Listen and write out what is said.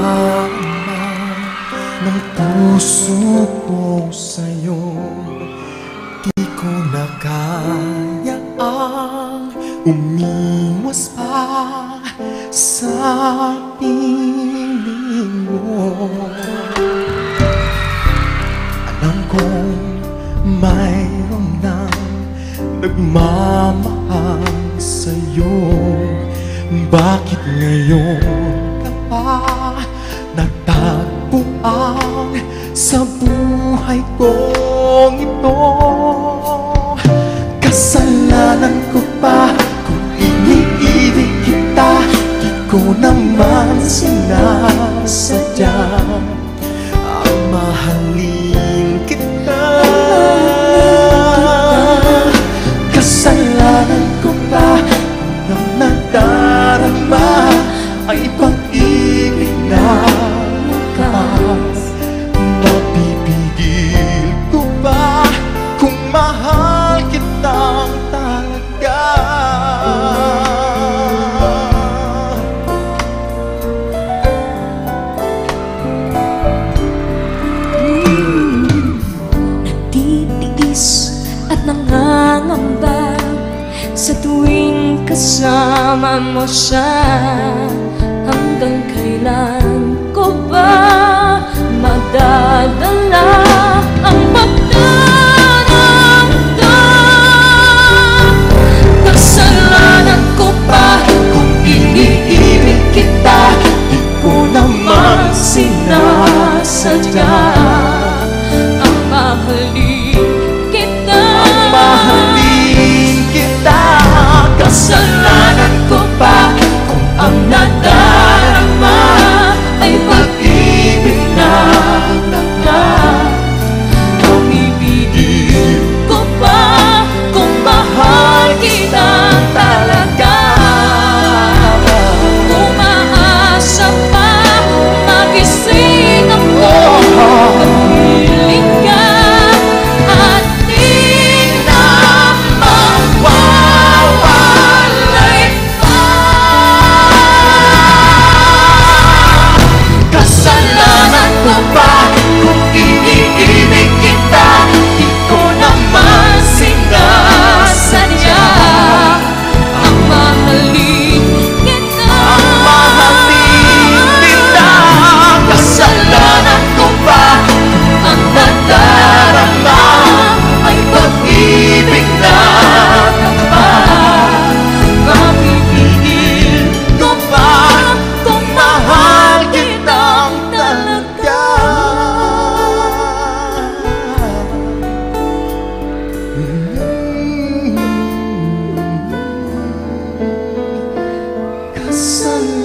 nadarama ng puso ko sa'yo. Di ko na kaya ang umiwas pa sa piling mo. Alam kong mayroon nang nagmamahal sa'yo. Bakit ngayon ka pa natagpuan sa buhay kong ito? Kasalanan ko ba kung iniibig kita? Di ko naman sinasadya ang mahalin kita. Kasalanan ko ba kung ang nadarama ay pag-ibig na wakas? Mapipigil ko ba kung mahal kitang talaga? Natitiis at nangangamba sa tuwing kasama mo siya. Hanggang kailan ko ba madadala ang pagdadamdam? Kasalanan ko ba kung iniibig kita? Di ko naman sinasadya ang mahalin kita. Ang mahalin kita. Kasalanan ko ba kung ang nadarama ay pag-ibig na wakas? Mapipigil ko ba kung mahal kita talaga? Umaasa pa magising ako, kapiling ka at di na mawawalay pa. Kasalanan ko ba kung iniibig kita? Di ko naman Sinasadya ang mahalin kita. ang mahalin kita. Kasalanan ko ba kung ang nadarama ay pag-ibig na wakas? Mapipigil Ko ba kung mahal kitang talaga? Kasalanan